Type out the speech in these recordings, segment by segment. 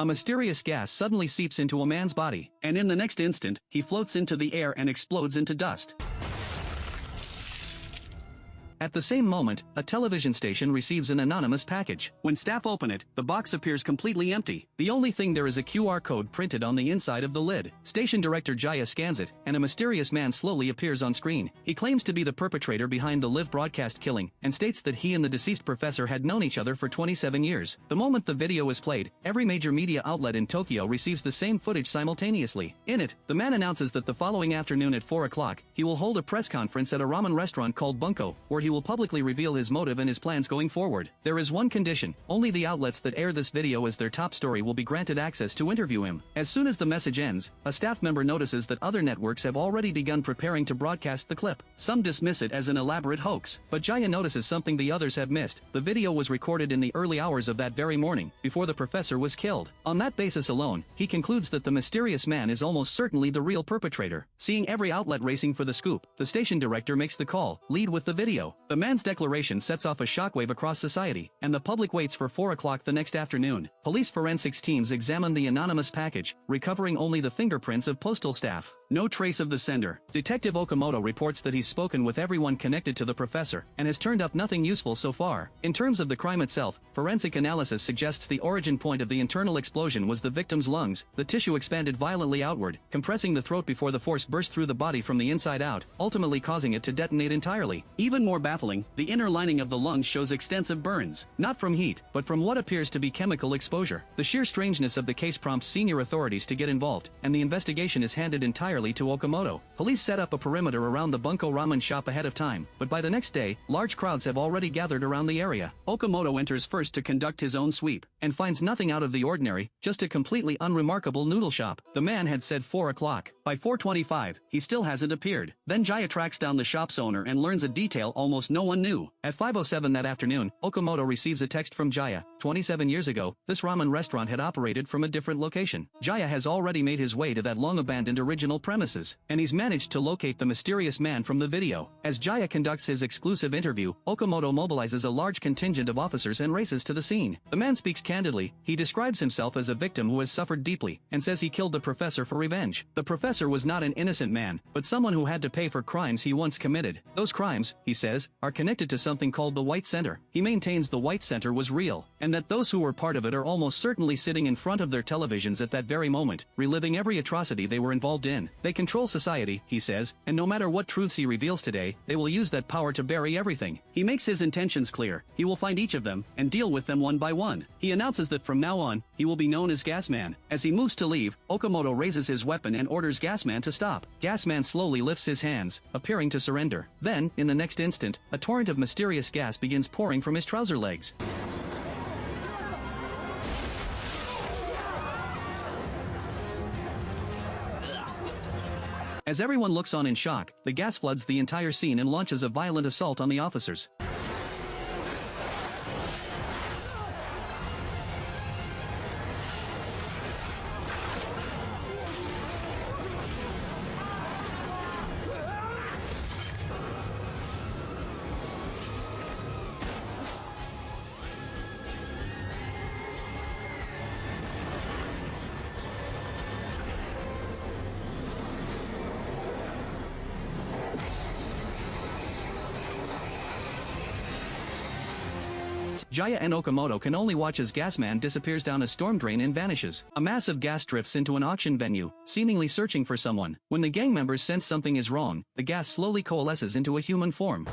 a mysterious gas suddenly seeps into a man's body, and in the next instant, he floats into the air and explodes into dust. At the same moment, a television station receives an anonymous package. When staff open it, the box appears completely empty. The only thing there is a QR code printed on the inside of the lid. Station director Jaya scans it, and a mysterious man slowly appears on screen. He claims to be the perpetrator behind the live broadcast killing, and states that he and the deceased professor had known each other for 27 years. The moment the video is played, every major media outlet in Tokyo receives the same footage simultaneously. In it, the man announces that the following afternoon at 4 o'clock, he will hold a press conference at a ramen restaurant called Bunko, where he will publicly reveal his motive and his plans going forward. There is one condition: only the outlets that air this video as their top story will be granted access to interview him. As soon as the message ends, a staff member notices that other networks have already begun preparing to broadcast the clip. Some dismiss it as an elaborate hoax, but Jaya notices something the others have missed. The video was recorded in the early hours of that very morning, before the professor was killed. On that basis alone, he concludes that the mysterious man is almost certainly the real perpetrator. Seeing every outlet racing for the scoop, the station director makes the call: lead with the video. The man's declaration sets off a shockwave across society, and the public waits for 4 o'clock the next afternoon. Police forensics teams examine the anonymous package, recovering only the fingerprints of postal staff. No trace of the sender. Detective Okamoto reports that he's spoken with everyone connected to the professor, and has turned up nothing useful so far. In terms of the crime itself, forensic analysis suggests the origin point of the internal explosion was the victim's lungs. The tissue expanded violently outward, compressing the throat before the force burst through the body from the inside out, ultimately causing it to detonate entirely. Even more baffling, the inner lining of the lungs shows extensive burns, not from heat, but from what appears to be chemical exposure. The sheer strangeness of the case prompts senior authorities to get involved, and the investigation is handed entirely to Okamoto. Police set up a perimeter around the Bunko ramen shop ahead of time, but by the next day, large crowds have already gathered around the area. Okamoto enters first to conduct his own sweep, and finds nothing out of the ordinary, just a completely unremarkable noodle shop. The man had said 4 o'clock. By 4:25, he still hasn't appeared. Then Jaya tracks down the shop's owner and learns a detail almost no one knew. At 5:07 that afternoon, Okamoto receives a text from Jaya. 27 years ago, this ramen restaurant had operated from a different location. Jaya has already made his way to that long-abandoned original premises, and he's managed to locate the mysterious man from the video. As Jaya conducts his exclusive interview, Okamoto mobilizes a large contingent of officers and races to the scene. The man speaks candidly. He describes himself as a victim who has suffered deeply, and says he killed the professor for revenge. The professor was not an innocent man, but someone who had to pay for crimes he once committed. Those crimes, he says, are connected to something called the White Center. He maintains the White Center was real, and that those who were part of it are almost certainly sitting in front of their televisions at that very moment, reliving every atrocity they were involved in. They control society, he says, and no matter what truths he reveals today, they will use that power to bury everything. He makes his intentions clear. He will find each of them, and deal with them one by one. He announces that from now on, he will be known as Gasman. As he moves to leave, Okamoto raises his weapon and orders Gasman to stop. Gasman slowly lifts his hands, appearing to surrender. Then, in the next instant, a torrent of mysterious gas begins pouring from his trouser legs. As everyone looks on in shock, the gas floods the entire scene and launches a violent assault on the officers. Jaya and Okamoto can only watch as Gasman disappears down a storm drain and vanishes. A mass of gas drifts into an auction venue, seemingly searching for someone. When the gang members sense something is wrong, the gas slowly coalesces into a human form.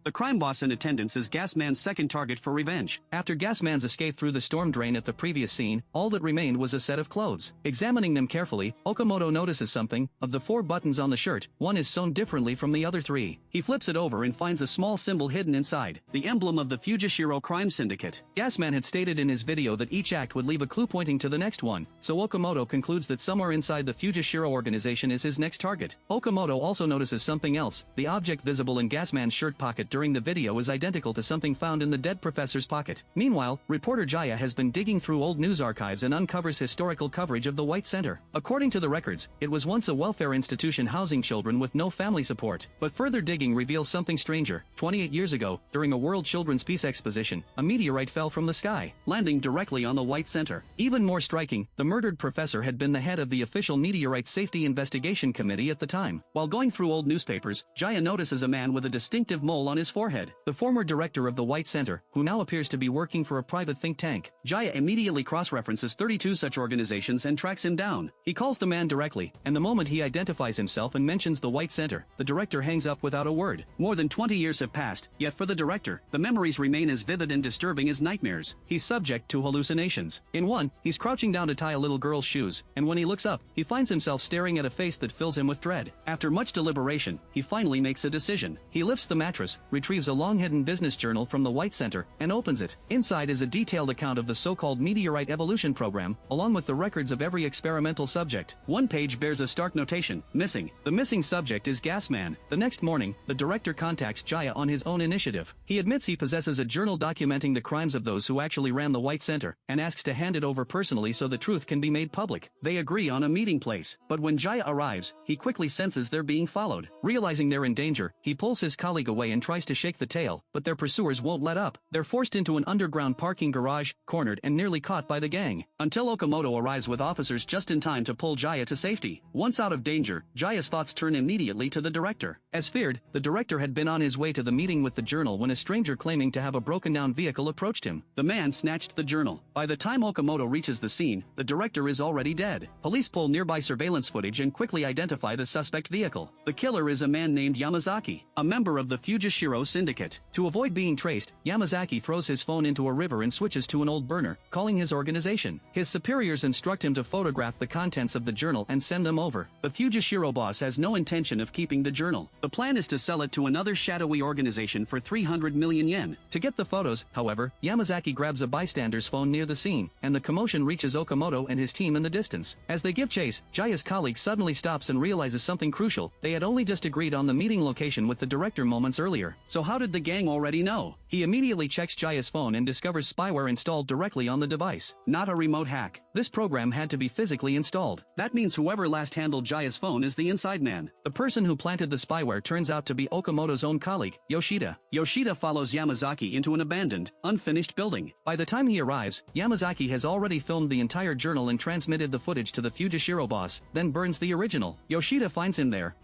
The crime boss in attendance is Gasman's second target for revenge. After Gasman's escape through the storm drain at the previous scene, all that remained was a set of clothes. Examining them carefully, Okamoto notices something. Of the 4 buttons on the shirt, one is sewn differently from the other 3. He flips it over and finds a small symbol hidden inside, the emblem of the Fujishiro crime syndicate. Gasman had stated in his video that each act would leave a clue pointing to the next one, so Okamoto concludes that somewhere inside the Fujishiro organization is his next target. Okamoto also notices something else. The object visible in Gasman's shirt pocket during the video is identical to something found in the dead professor's pocket. Meanwhile, reporter Jaya has been digging through old news archives and uncovers historical coverage of the White Center. According to the records, it was once a welfare institution housing children with no family support. But further digging reveals something stranger. 28 years ago, during a World Children's Peace Exposition, a meteorite fell from the sky, landing directly on the White Center. Even more striking, the murdered professor had been the head of the official Meteorite Safety Investigation Committee at the time. While going through old newspapers, Jaya notices a man with a distinctive mole on his forehead, the former director of the White Center, who now appears to be working for a private think tank. Jaya immediately cross-references 32 such organizations and tracks him down. He calls the man directly, and the moment he identifies himself and mentions the White Center, the director hangs up without a word. More than 20 years have passed, yet for the director, the memories remain as vivid and disturbing as nightmares. He's subject to hallucinations. In one, he's crouching down to tie a little girl's shoes, and when he looks up, he finds himself staring at a face that fills him with dread. After much deliberation, he finally makes a decision. He lifts the mattress, retrieves a long-hidden business journal from the White Center, and opens it. Inside is a detailed account of the so-called meteorite evolution program, along with the records of every experimental subject. One page bears a stark notation: missing. The missing subject is Gasman. The next morning, the director contacts Jaya on his own initiative. He admits he possesses a journal documenting the crimes of those who actually ran the White Center, and asks to hand it over personally so the truth can be made public. They agree on a meeting place, but when Jaya arrives, he quickly senses they're being followed. Realizing they're in danger, he pulls his colleague away and tries to shake the tail, but their pursuers won't let up. They're forced into an underground parking garage, cornered and nearly caught by the gang, until Okamoto arrives with officers just in time to pull Jaya to safety. Once out of danger, Jaya's thoughts turn immediately to the director. As feared, the director had been on his way to the meeting with the journal when a stranger claiming to have a broken-down vehicle approached him. The man snatched the journal. By the time Okamoto reaches the scene, the director is already dead. Police pull nearby surveillance footage and quickly identify the suspect vehicle. The killer is a man named Yamazaki, a member of the Fujishiro Syndicate. To avoid being traced, Yamazaki throws his phone into a river and switches to an old burner, calling his organization. His superiors instruct him to photograph the contents of the journal and send them over. The Fujishiro boss has no intention of keeping the journal. The plan is to sell it to another shadowy organization for 300 million yen. To get the photos, however, Yamazaki grabs a bystander's phone near the scene, and the commotion reaches Okamoto and his team in the distance. As they give chase, Jaya's colleague suddenly stops and realizes something crucial. They had only just agreed on the meeting location with the director moments earlier. So how did the gang already know? He immediately checks Jaya's phone and discovers spyware installed directly on the device. Not a remote hack. This program had to be physically installed. That means whoever last handled Jaya's phone is the inside man. The person who planted the spyware turns out to be Okamoto's own colleague, Yoshida. Yoshida follows Yamazaki into an abandoned, unfinished building. By the time he arrives, Yamazaki has already filmed the entire journal and transmitted the footage to the Fujishiro boss, then burns the original. Yoshida finds him there.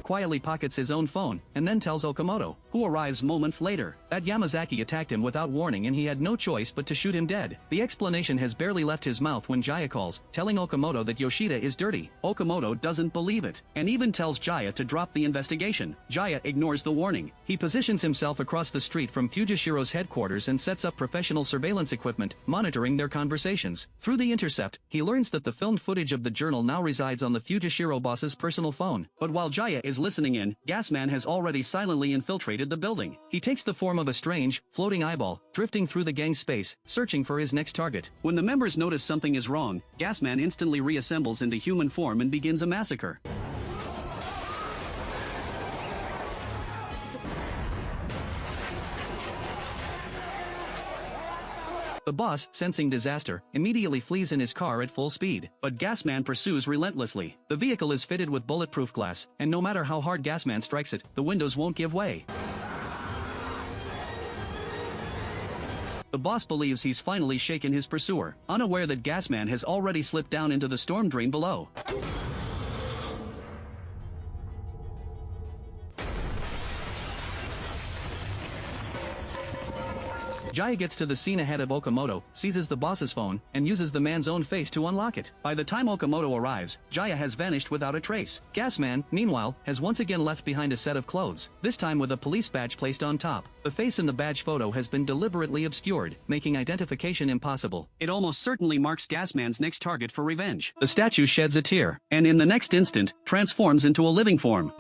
Quietly pockets his own phone, and then tells Okamoto, who arrives moments later, that Yamazaki attacked him without warning and he had no choice but to shoot him dead. The explanation has barely left his mouth when Jaya calls, telling Okamoto that Yoshida is dirty. Okamoto doesn't believe it, and even tells Jaya to drop the investigation. Jaya ignores the warning. He positions himself across the street from Fujishiro's headquarters and sets up professional surveillance equipment, monitoring their conversations. Through the intercept, he learns that the filmed footage of the journal now resides on the Fujishiro boss's personal phone. But while Jaya is listening in, Gasman has already silently infiltrated the building. He takes the form of a strange, floating eyeball, drifting through the gang's space, searching for his next target. When the members notice something is wrong, Gasman instantly reassembles into human form and begins a massacre. The boss, sensing disaster, immediately flees in his car at full speed, but Gasman pursues relentlessly. The vehicle is fitted with bulletproof glass, and no matter how hard Gasman strikes it, the windows won't give way. The boss believes he's finally shaken his pursuer, unaware that Gasman has already slipped down into the storm drain below. Jaya gets to the scene ahead of Okamoto, seizes the boss's phone, and uses the man's own face to unlock it. By the time Okamoto arrives, Jaya has vanished without a trace. Gasman, meanwhile, has once again left behind a set of clothes, this time with a police badge placed on top. The face in the badge photo has been deliberately obscured, making identification impossible. It almost certainly marks Gasman's next target for revenge. The statue sheds a tear, and in the next instant, transforms into a living form.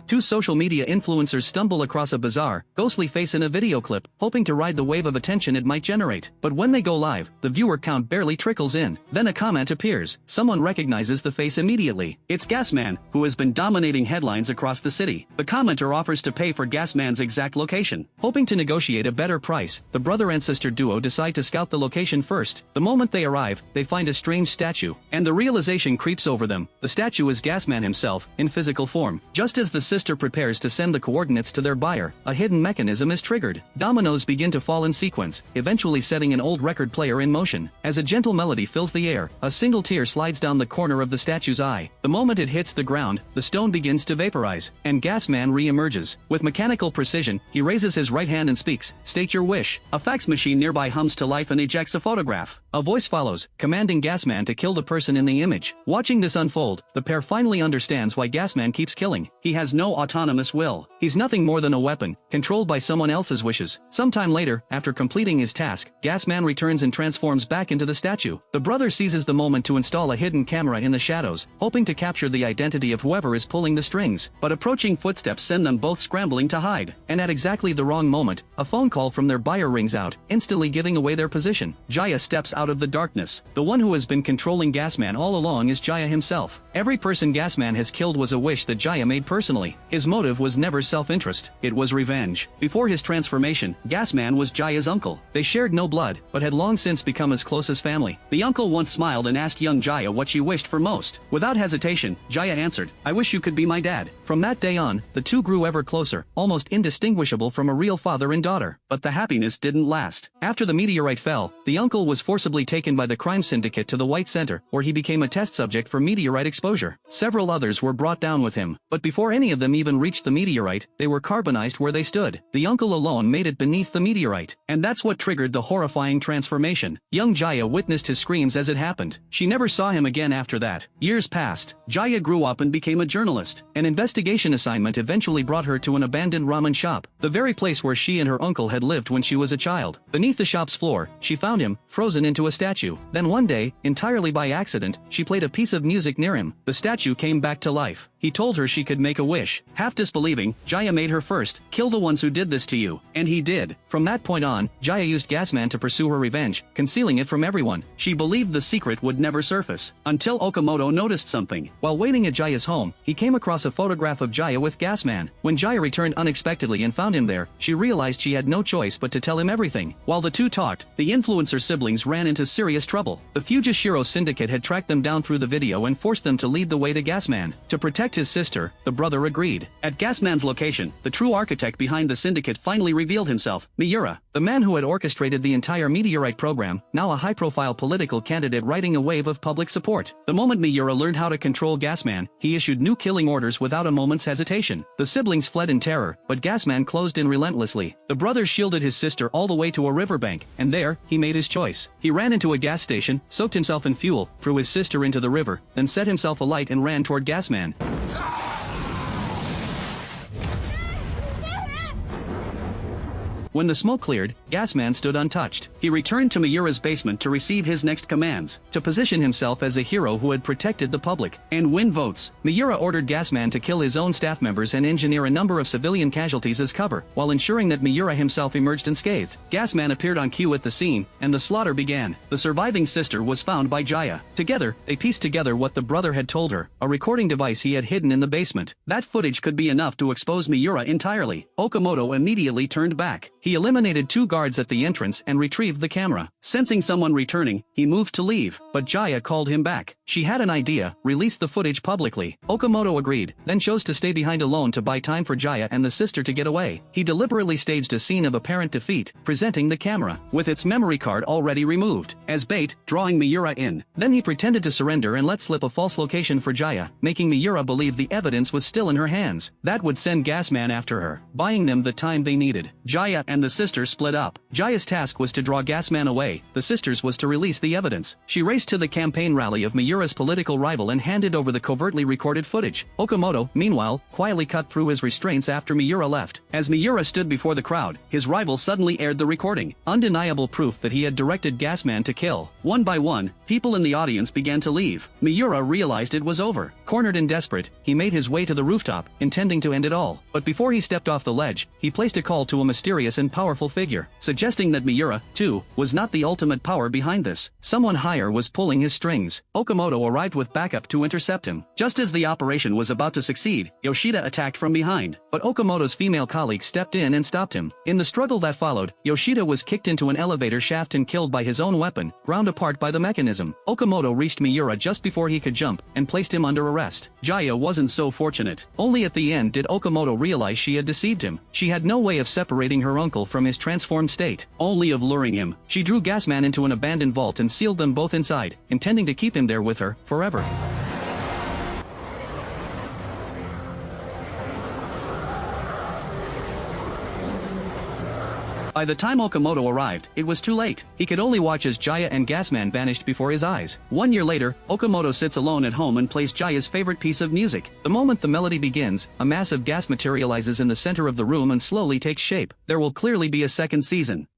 Two social media influencers stumble across a bizarre, ghostly face in a video clip, hoping to ride the wave of attention it might generate. But when they go live, the viewer count barely trickles in. Then a comment appears. Someone recognizes the face immediately. It's Gasman, who has been dominating headlines across the city. The commenter offers to pay for Gasman's exact location. Hoping to negotiate a better price, the brother and sister duo decide to scout the location first. The moment they arrive, they find a strange statue, and the realization creeps over them. The statue is Gasman himself, in physical form. Just as the sister prepares to send the coordinates to their buyer, a hidden mechanism is triggered. Dominoes begin to fall in sequence, eventually setting an old record player in motion. As a gentle melody fills the air, a single tear slides down the corner of the statue's eye. The moment it hits the ground, the stone begins to vaporize, and Gasman re-emerges. With mechanical precision, he raises his right hand and speaks, "State your wish." A fax machine nearby hums to life and ejects a photograph. A voice follows, commanding Gasman to kill the person in the image. Watching this unfold, the pair finally understands why Gasman keeps killing. He has no autonomous will. He's nothing more than a weapon, controlled by someone else's wishes. Sometime later, after completing his task, Gasman returns and transforms back into the statue. The brother seizes the moment to install a hidden camera in the shadows, hoping to capture the identity of whoever is pulling the strings. But approaching footsteps send them both scrambling to hide. And at exactly the wrong moment, a phone call from their buyer rings out, instantly giving away their position. Jaya steps out of the darkness. The one who has been controlling Gasman all along is Jaya himself. Every person Gasman has killed was a wish that Jaya made personally. His motive was never self-interest, it was revenge. Before his transformation, Gasman was Jaya's uncle. They shared no blood, but had long since become as close as family. The uncle once smiled and asked young Jaya what she wished for most. Without hesitation, Jaya answered, "I wish you could be my dad." From that day on, the two grew ever closer, almost indistinguishable from a real father and daughter. But the happiness didn't last. After the meteorite fell, the uncle was forcibly taken by the crime syndicate to the White Center, where he became a test subject for meteorite exposure. Several others were brought down with him, but before any of them even reached the meteorite, they were carbonized where they stood. The uncle alone made it beneath the meteorite, and that's what triggered the horrifying transformation. Young Jaya witnessed his screams as it happened. She never saw him again after that. Years passed. Jaya grew up and became a journalist. An investigation assignment eventually brought her to an abandoned ramen shop, the very place where she and her uncle had lived when she was a child. Beneath the shop's floor, she found him, frozen into a statue. Then one day, entirely by accident, she played a piece of music near him. The statue came back to life. He told her she could make a wish. Half disbelieving, Jaya made her first, "Kill the ones who did this to you." And he did. From that point on, Jaya used Gasman to pursue her revenge, concealing it from everyone. She believed the secret would never surface. Until Okamoto noticed something. While waiting at Jaya's home, he came across a photograph of Jaya with Gasman. When Jaya returned unexpectedly and found him there, she realized she had no choice but to tell him everything. While the two talked, the influencer siblings ran into serious trouble. The Fujishiro syndicate had tracked them down through the video and forced them to lead the way to Gasman. To protect his sister, the brother agreed. At Gasman's location, the true architect behind the syndicate finally revealed himself, Miura, the man who had orchestrated the entire meteorite program, now a high-profile political candidate riding a wave of public support. The moment Miura learned how to control Gasman, he issued new killing orders without a moment's hesitation. The siblings fled in terror, but Gasman closed in relentlessly. The brother shielded his sister all the way to a riverbank, and there, he made his choice. He ran into a gas station, soaked himself in fuel, threw his sister into the river, then set himself alight and ran toward Gasman. When the smoke cleared, Gasman stood untouched. He returned to Miura's basement to receive his next commands, to position himself as a hero who had protected the public and win votes. Miura ordered Gasman to kill his own staff members and engineer a number of civilian casualties as cover, while ensuring that Miura himself emerged unscathed. Gasman appeared on cue at the scene, and the slaughter began. The surviving sister was found by Jaya. Together, they pieced together what the brother had told her, a recording device he had hidden in the basement. That footage could be enough to expose Miura entirely. Okamoto immediately turned back. He eliminated two guards at the entrance and retrieved the camera. Sensing someone returning, he moved to leave, but Jaya called him back. She had an idea, release the footage publicly. Okamoto agreed, then chose to stay behind alone to buy time for Jaya and the sister to get away. He deliberately staged a scene of apparent defeat, presenting the camera, with its memory card already removed, as bait, drawing Miura in. Then he pretended to surrender and let slip a false location for Jaya, making Miura believe the evidence was still in her hands. That would send Gasman after her, buying them the time they needed. Jaya and the sister split up. Jaya's task was to draw Gasman away, the sister's was to release the evidence. She raced to the campaign rally of Miura's political rival and handed over the covertly recorded footage. Okamoto, meanwhile, quietly cut through his restraints after Miura left. As Miura stood before the crowd, his rival suddenly aired the recording, undeniable proof that he had directed Gasman to kill. One by one, people in the audience began to leave. Miura realized it was over. Cornered and desperate, he made his way to the rooftop, intending to end it all. But before he stepped off the ledge, he placed a call to a mysterious and powerful figure, suggesting that Miura, too, was not the ultimate power behind this. Someone higher was pulling his strings. Okamoto arrived with backup to intercept him. Just as the operation was about to succeed, Yoshida attacked from behind, but Okamoto's female colleague stepped in and stopped him. In the struggle that followed, Yoshida was kicked into an elevator shaft and killed by his own weapon, ground apart by the mechanism. Okamoto reached Miura just before he could jump, and placed him under arrest. Jaya wasn't so fortunate. Only at the end did Okamoto realize she had deceived him. She had no way of separating her uncle from his transformed state, only of luring him. She drew Gasman into an abandoned vault and sealed them both inside, intending to keep him there with her, forever. By the time Okamoto arrived, it was too late. He could only watch as Jaya and Gasman vanished before his eyes. 1 year later, Okamoto sits alone at home and plays Jaya's favorite piece of music. The moment the melody begins, a mass of gas materializes in the center of the room and slowly takes shape. There will clearly be a second season.